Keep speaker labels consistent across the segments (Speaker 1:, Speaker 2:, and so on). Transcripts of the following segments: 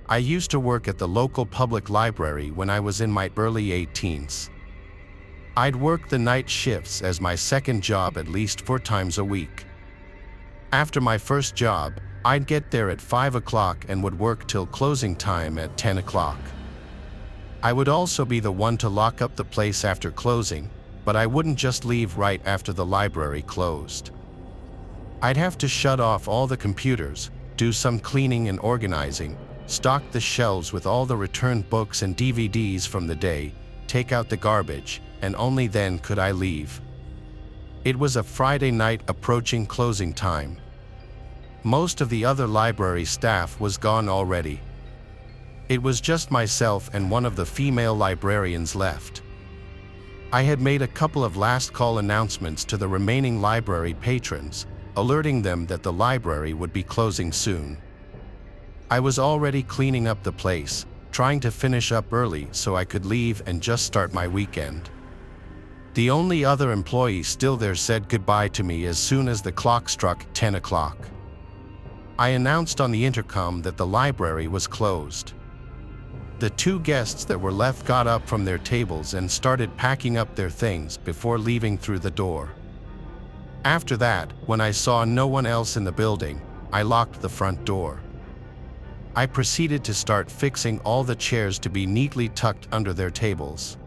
Speaker 1: I used to work at the local public library when I was in my early 18s. I'd work the night shifts as my second job at least 4 times a week. After my first job, I'd get there at 5 o'clock and would work till closing time at 10 o'clock. I would also be the one to lock up the place after closing, but I wouldn't just leave right after the library closed. I'd have to shut off all the computers, do some cleaning and organizing, stock the shelves with all the returned books and DVDs from the day, take out the garbage, and only then could I leave. It was a Friday night approaching closing time. Most of the other library staff was gone already. It was just myself and one of the female librarians left. I had made a couple of last call announcements to the remaining library patrons, alerting them that the library would be closing soon. I was already cleaning up the place, trying to finish up early so I could leave and just start my weekend. The only other employee still there said goodbye to me as soon as the clock struck 10 o'clock. I announced on the intercom that the library was closed. The 2 guests that were left got up from their tables and started packing up their things before leaving through the door. After that, when I saw no one else in the building, I locked the front door. I proceeded to start fixing all the chairs to be neatly tucked under their tables.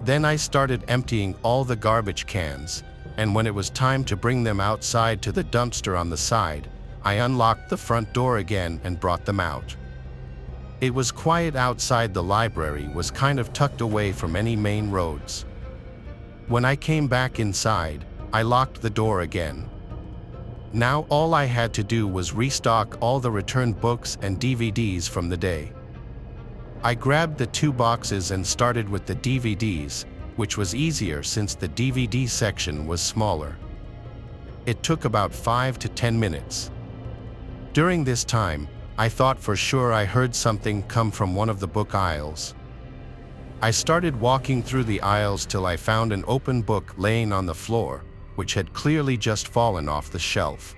Speaker 1: Then I started emptying all the garbage cans, and when it was time to bring them outside to the dumpster on the side, I unlocked the front door again and brought them out. It was quiet outside. The library was kind of tucked away from any main roads. When I came back inside, I locked the door again. Now all I had to do was restock all the returned books and DVDs from the day. I grabbed the 2 boxes and started with the DVDs, which was easier since the DVD section was smaller. It took about 5 to 10 minutes. During this time, I thought for sure I heard something come from one of the book aisles. I started walking through the aisles till I found an open book laying on the floor, which had clearly just fallen off the shelf.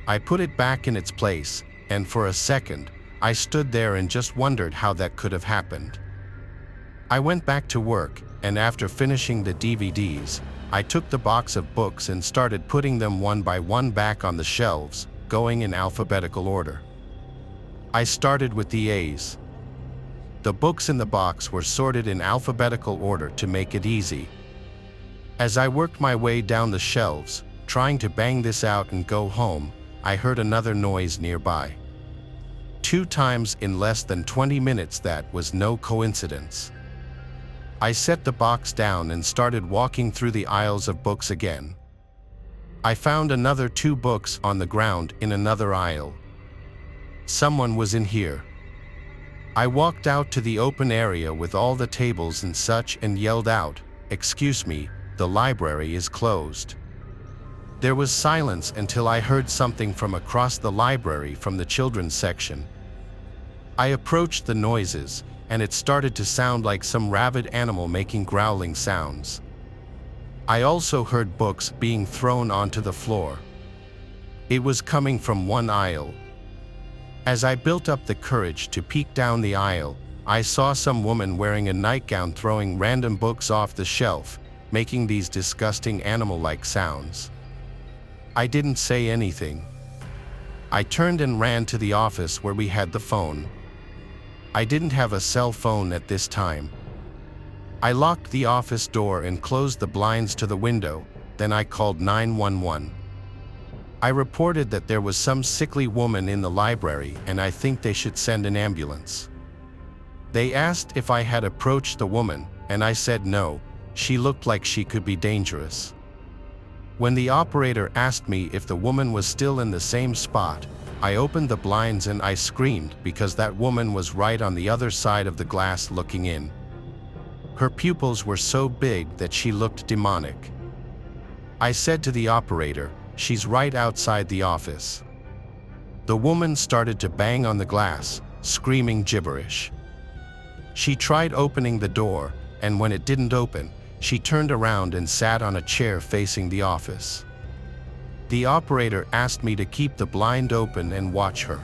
Speaker 1: I put it back in its place, and for a second, I stood there and just wondered how that could have happened. I went back to work, and after finishing the DVDs, I took the box of books and started putting them one by one back on the shelves, going in alphabetical order. I started with the A's. The books in the box were sorted in alphabetical order to make it easy. As I worked my way down the shelves, trying to bang this out and go home, I heard another noise nearby. 2 times in less than 20 minutes. That was no coincidence. I set the box down and started walking through the aisles of books again. I found another 2 books on the ground in another aisle. Someone was in here. I walked out to the open area with all the tables and such and yelled out, "Excuse me, the library is closed." There was silence until I heard something from across the library from the children's section. I approached the noises, and it started to sound like some rabid animal making growling sounds. I also heard books being thrown onto the floor. It was coming from one aisle. As I built up the courage to peek down the aisle, I saw some woman wearing a nightgown throwing random books off the shelf, making these disgusting animal-like sounds. I didn't say anything. I turned and ran to the office where we had the phone. I didn't have a cell phone at this time. I locked the office door and closed the blinds to the window, then I called 911. I reported that there was some sickly woman in the library and I think they should send an ambulance. They asked if I had approached the woman, and I said no, she looked like she could be dangerous. When the operator asked me if the woman was still in the same spot, I opened the blinds and I screamed because that woman was right on the other side of the glass looking in. Her pupils were so big that she looked demonic. I said to the operator, "She's right outside the office." The woman started to bang on the glass, screaming gibberish. She tried opening the door, and when it didn't open, she turned around and sat on a chair facing the office. The operator asked me to keep the blind open and watch her.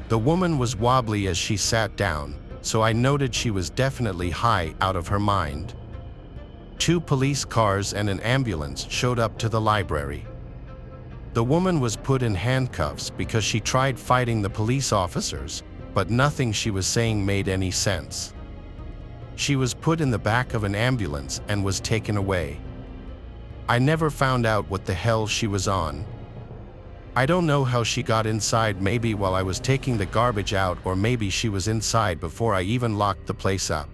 Speaker 1: The woman was wobbly as she sat down, so I noted she was definitely high out of her mind. 2 police cars and an ambulance showed up to the library. The woman was put in handcuffs because she tried fighting the police officers, but nothing she was saying made any sense. She was put in the back of an ambulance and was taken away. I never found out what the hell she was on. I don't know how she got inside, maybe while I was taking the garbage out, or maybe she was inside before I even locked the place up.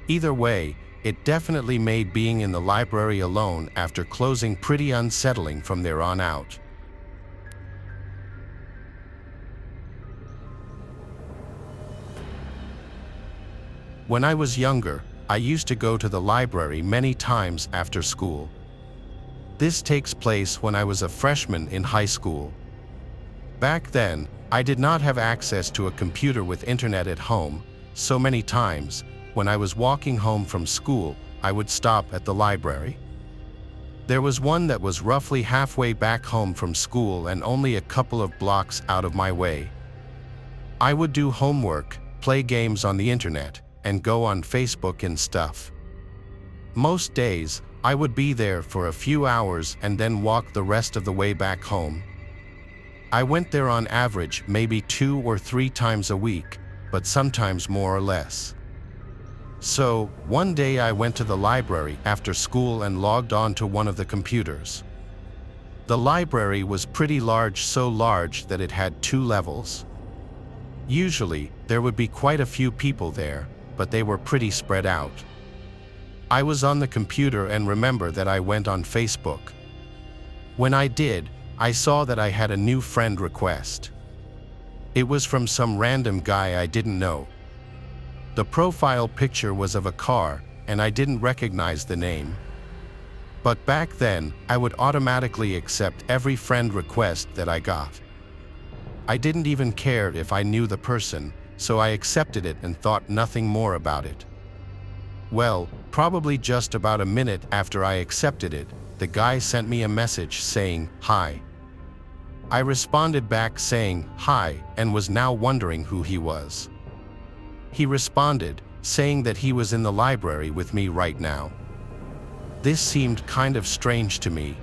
Speaker 1: Either way, it definitely made being in the library alone after closing pretty unsettling from there on out. When I was younger, I used to go to the library many times after school. This takes place when I was a freshman in high school. Back then, I did not have access to a computer with internet at home, so many times, when I was walking home from school, I would stop at the library. There was one that was roughly halfway back home from school and only a couple of blocks out of my way. I would do homework, play games on the internet, and go on Facebook and stuff. Most days, I would be there for a few hours and then walk the rest of the way back home. I went there on average maybe 2 or 3 times a week, but sometimes more or less. So, one day I went to the library after school and logged on to one of the computers. The library was pretty large, so large that it had 2 levels. Usually, there would be quite a few people there, but they were pretty spread out. I was on the computer and remember that I went on Facebook. When I did, I saw that I had a new friend request. It was from some random guy I didn't know. The profile picture was of a car, and I didn't recognize the name. But back then, I would automatically accept every friend request that I got. I didn't even care if I knew the person, so I accepted it and thought nothing more about it. Well, probably just about a minute after I accepted it, the guy sent me a message saying, "Hi." I responded back saying, "Hi," and was now wondering who he was. He responded, saying that he was in the library with me right now. This seemed kind of strange to me.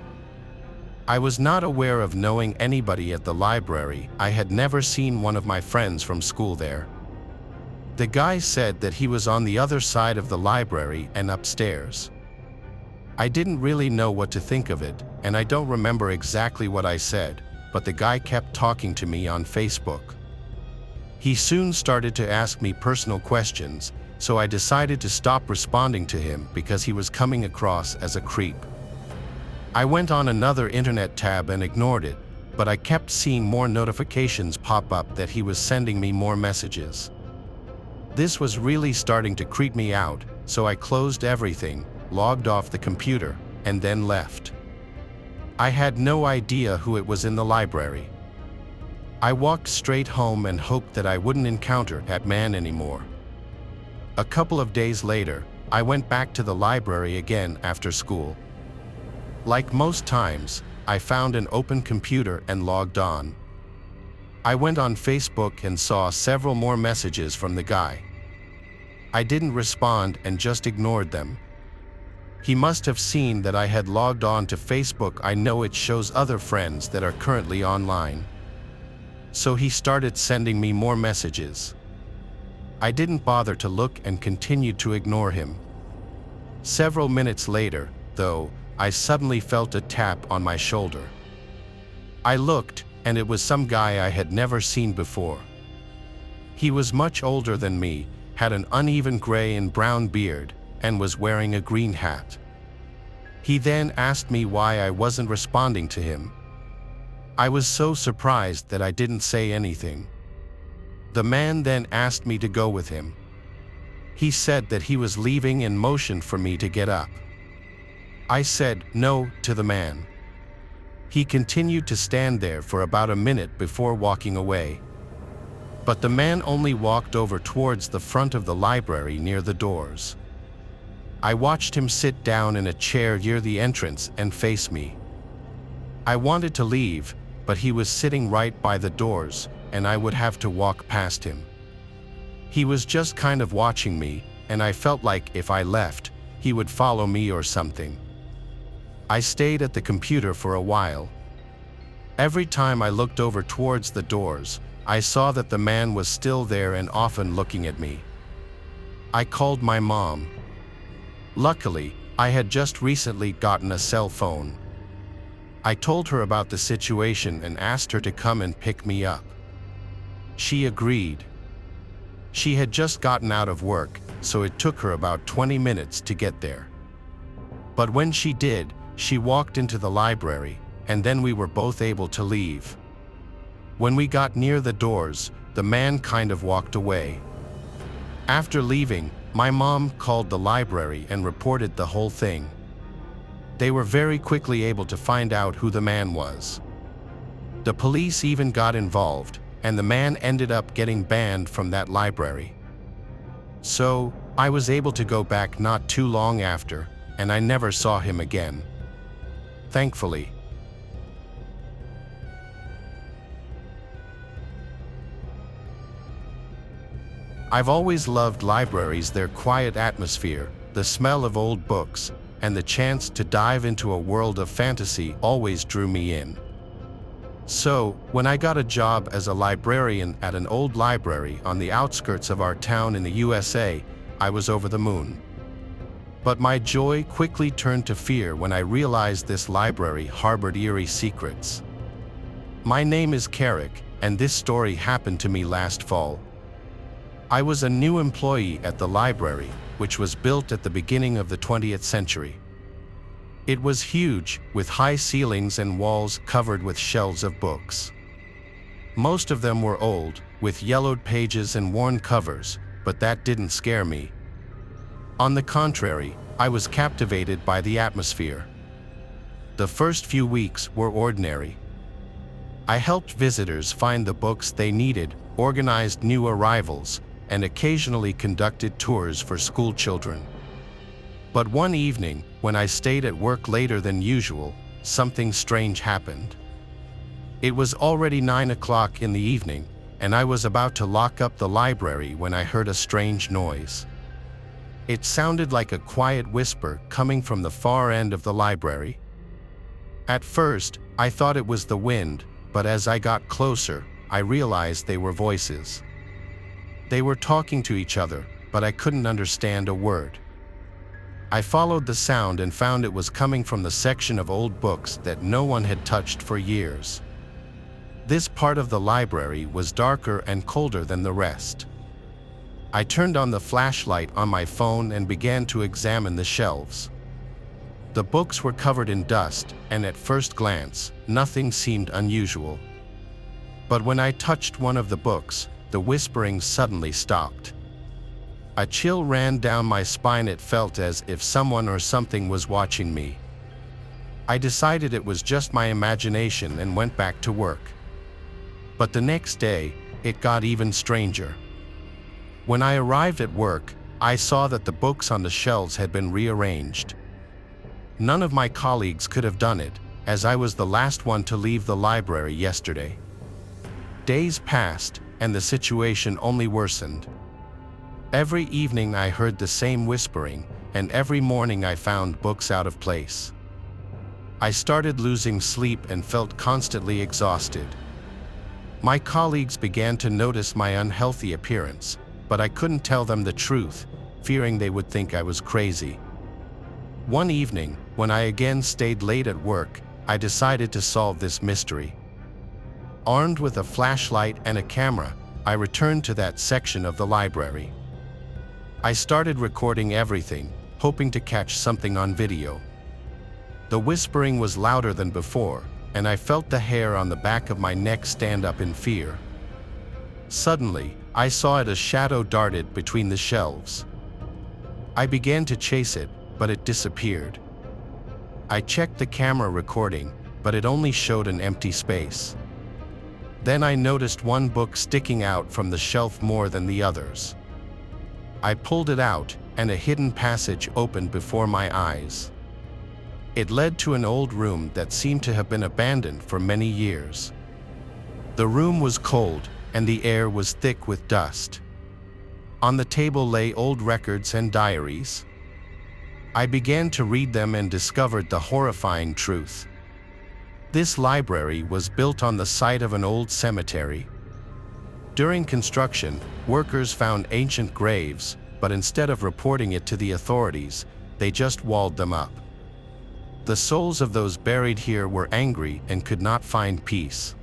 Speaker 1: I was not aware of knowing anybody at the library. I had never seen one of my friends from school there. The guy said that he was on the other side of the library and upstairs. I didn't really know what to think of it, and I don't remember exactly what I said, but the guy kept talking to me on Facebook. He soon started to ask me personal questions, so I decided to stop responding to him because he was coming across as a creep. I went on another internet tab and ignored it, but I kept seeing more notifications pop up that he was sending me more messages. This was really starting to creep me out, so I closed everything, logged off the computer, and then left. I had no idea who it was in the library. I walked straight home and hoped that I wouldn't encounter that man anymore. A couple of days later, I went back to the library again after school. Like most times, I found an open computer and logged on. I went on Facebook and saw several more messages from the guy. I didn't respond and just ignored them. He must have seen that I had logged on to Facebook. I know it shows other friends that are currently online. So he started sending me more messages. I didn't bother to look and continued to ignore him. Several minutes later, though, I suddenly felt a tap on my shoulder. I looked, and it was some guy I had never seen before. He was much older than me, had an uneven gray and brown beard, and was wearing a green hat. He then asked me why I wasn't responding to him. I was so surprised that I didn't say anything. The man then asked me to go with him. He said that he was leaving and motioned for me to get up. I said no to the man. He continued to stand there for about a minute before walking away. But the man only walked over towards the front of the library near the doors. I watched him sit down in a chair near the entrance and face me. I wanted to leave, but he was sitting right by the doors, and I would have to walk past him. He was just kind of watching me, and I felt like if I left, he would follow me or something. I stayed at the computer for a while. Every time I looked over towards the doors, I saw that the man was still there and often looking at me. I called my mom. Luckily, I had just recently gotten a cell phone. I told her about the situation and asked her to come and pick me up. She agreed. She had just gotten out of work, so it took her about 20 minutes to get there. But when she did, she walked into the library, and then we were both able to leave. When we got near the doors, the man kind of walked away. After leaving, my mom called the library and reported the whole thing. They were very quickly able to find out who the man was. The police even got involved, and the man ended up getting banned from that library. So, I was able to go back not too long after, and I never saw him again. Thankfully. I've always loved libraries, their quiet atmosphere, the smell of old books, and the chance to dive into a world of fantasy always drew me in. So, when I got a job as a librarian at an old library on the outskirts of our town in the USA, I was over the moon. But my joy quickly turned to fear when I realized this library harbored eerie secrets. My name is Carrick, and this story happened to me last fall. I was a new employee at the library, which was built at the beginning of the 20th century. It was huge, with high ceilings and walls covered with shelves of books. Most of them were old, with yellowed pages and worn covers, but that didn't scare me. On the contrary, I was captivated by the atmosphere. The first few weeks were ordinary. I helped visitors find the books they needed, organized new arrivals, and occasionally conducted tours for school children. But one evening, when I stayed at work later than usual, something strange happened. It was already 9 o'clock in the evening, and I was about to lock up the library when I heard a strange noise. It sounded like a quiet whisper coming from the far end of the library. At first, I thought it was the wind, but as I got closer, I realized they were voices. They were talking to each other, but I couldn't understand a word. I followed the sound and found it was coming from the section of old books that no one had touched for years. This part of the library was darker and colder than the rest. I turned on the flashlight on my phone and began to examine the shelves. The books were covered in dust, and at first glance, nothing seemed unusual. But when I touched one of the books, the whispering suddenly stopped. A chill ran down my spine. It felt as if someone or something was watching me. I decided it was just my imagination and went back to work. But the next day, it got even stranger. When I arrived at work, I saw that the books on the shelves had been rearranged. None of my colleagues could have done it, as I was the last one to leave the library yesterday. Days passed, and the situation only worsened. Every evening I heard the same whispering, and every morning I found books out of place. I started losing sleep and felt constantly exhausted. My colleagues began to notice my unhealthy appearance, but I couldn't tell them the truth, fearing they would think I was crazy. One evening, when I again stayed late at work, I decided to solve this mystery. Armed with a flashlight and a camera, I returned to that section of the library. I started recording everything, hoping to catch something on video. The whispering was louder than before, and I felt the hair on the back of my neck stand up in fear. Suddenly, I saw it. A shadow darted between the shelves. I began to chase it, but it disappeared. I checked the camera recording, but it only showed an empty space. Then I noticed one book sticking out from the shelf more than the others. I pulled it out, and a hidden passage opened before my eyes. It led to an old room that seemed to have been abandoned for many years. The room was cold, and the air was thick with dust. On the table lay old records and diaries. I began to read them and discovered the horrifying truth. This library was built on the site of an old cemetery. During construction, workers found ancient graves, but instead of reporting it to the authorities, they just walled them up. The souls of those buried here were angry and could not find peace.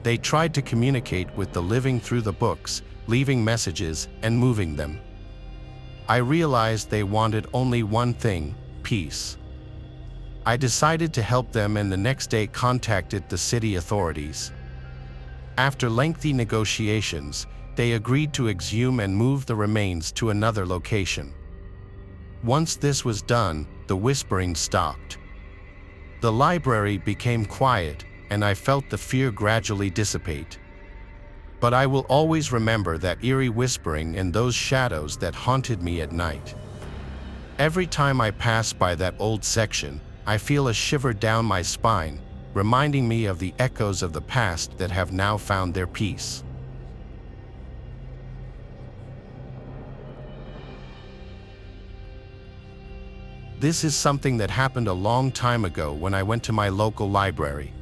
Speaker 1: They tried to communicate with the living through the books, leaving messages and moving them. I realized they wanted only one thing: peace. I decided to help them and the next day contacted the city authorities. After lengthy negotiations, they agreed to exhume and move the remains to another location. Once this was done, the whispering stopped. The library became quiet, and I felt the fear gradually dissipate. But I will always remember that eerie whispering and those shadows that haunted me at night. Every time I pass by that old section, I feel a shiver down my spine, reminding me of the echoes of the past that have now found their peace. This is something that happened a long time ago when I went to my local library.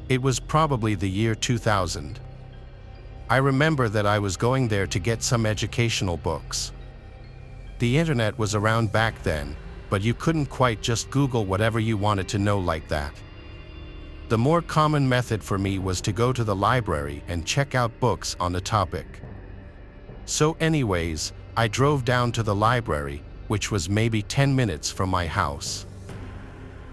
Speaker 1: It was probably the year 2000. I remember that I was going there to get some educational books. The internet was around back then, but you couldn't quite just Google whatever you wanted to know like that. The more common method for me was to go to the library and check out books on the topic. So anyways, I drove down to the library, which was maybe 10 minutes from my house.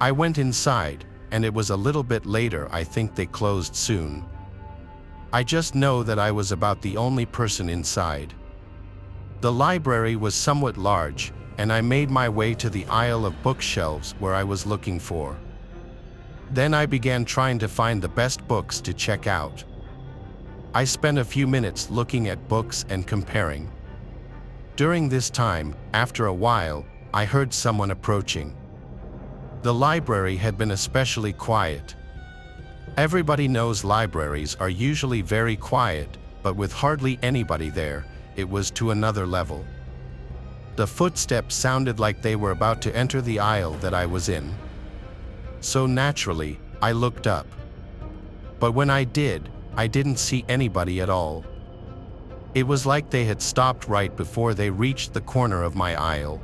Speaker 1: I went inside, and it was a little bit later. I think they closed soon. I just know that I was about the only person inside. The library was somewhat large, and I made my way to the aisle of bookshelves where I was looking for. Then I began trying to find the best books to check out. I spent a few minutes looking at books and comparing. During this time, after a while, I heard someone approaching. The library had been especially quiet. Everybody knows libraries are usually very quiet, but with hardly anybody there, it was to another level. The footsteps sounded like they were about to enter the aisle that I was in. So naturally, I looked up. But when I did, I didn't see anybody at all. It was like they had stopped right before they reached the corner of my aisle.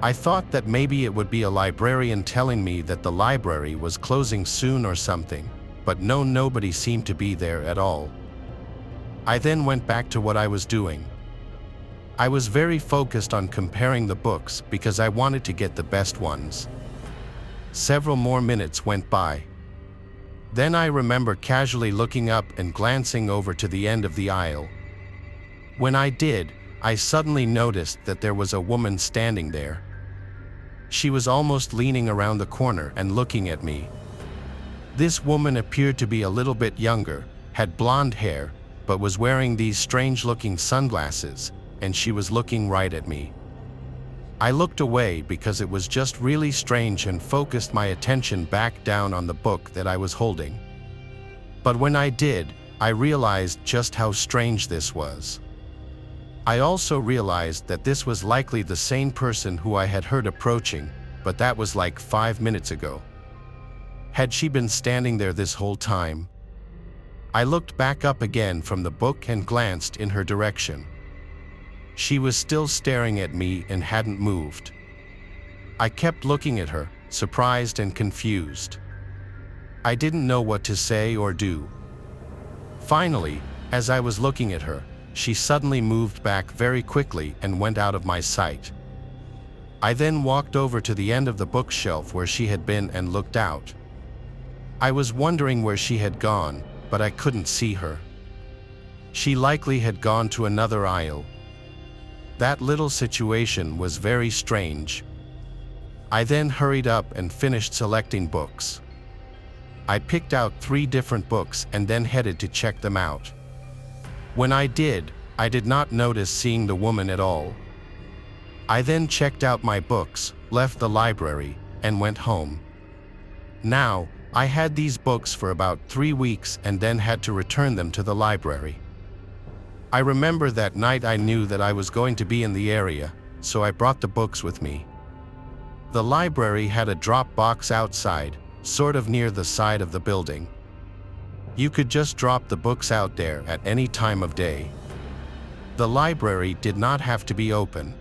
Speaker 1: I thought that maybe it would be a librarian telling me that the library was closing soon or something, but no, nobody seemed to be there at all. I then went back to what I was doing. I was very focused on comparing the books because I wanted to get the best ones. Several more minutes went by. Then I remember casually looking up and glancing over to the end of the aisle. When I did, I suddenly noticed that there was a woman standing there. She was almost leaning around the corner and looking at me. This woman appeared to be a little bit younger, had blonde hair, but was wearing these strange-looking sunglasses, and she was looking right at me. I looked away because it was just really strange and focused my attention back down on the book that I was holding. But when I did, I realized just how strange this was. I also realized that this was likely the same person who I had heard approaching, but that was like 5 minutes ago. Had she been standing there this whole time? I looked back up again from the book and glanced in her direction. She was still staring at me and hadn't moved. I kept looking at her, surprised and confused. I didn't know what to say or do. Finally, as I was looking at her, she suddenly moved back very quickly and went out of my sight. I then walked over to the end of the bookshelf where she had been and looked out. I was wondering where she had gone, but I couldn't see her. She likely had gone to another aisle. That little situation was very strange. I then hurried up and finished selecting books. I picked out 3 different books and then headed to check them out. When I did not notice seeing the woman at all. I then checked out my books, left the library, and went home. Now, I had these books for about 3 weeks and then had to return them to the library. I remember that night I knew that I was going to be in the area, so I brought the books with me. The library had a drop box outside, sort of near the side of the building. You could just drop the books out there at any time of day. The library did not have to be open.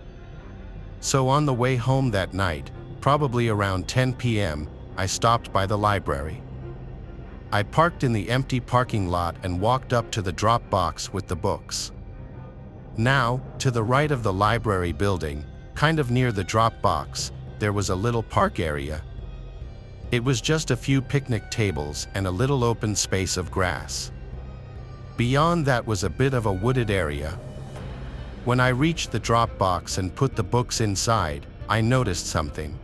Speaker 1: So on the way home that night, probably around 10 p.m., I stopped by the library. I parked in the empty parking lot and walked up to the drop box with the books. Now, to the right of the library building, kind of near the drop box, there was a little park area. It was just a few picnic tables and a little open space of grass. Beyond that was a bit of a wooded area. When I reached the drop box and put the books inside, I noticed something.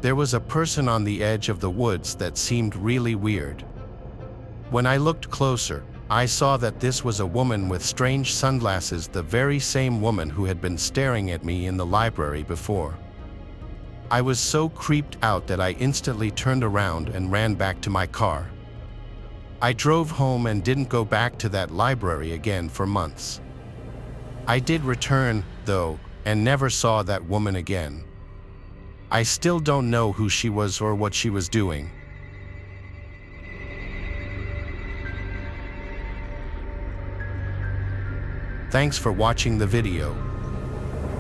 Speaker 1: There was a person on the edge of the woods that seemed really weird. When I looked closer, I saw that this was a woman with strange sunglasses, the very same woman who had been staring at me in the library before. I was so creeped out that I instantly turned around and ran back to my car. I drove home and didn't go back to that library again for months. I did return, though, and never saw that woman again. I still don't know who she was or what she was doing. Thanks for watching the video.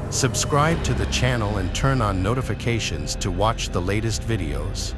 Speaker 1: Subscribe to the channel and turn on notifications to watch the latest videos.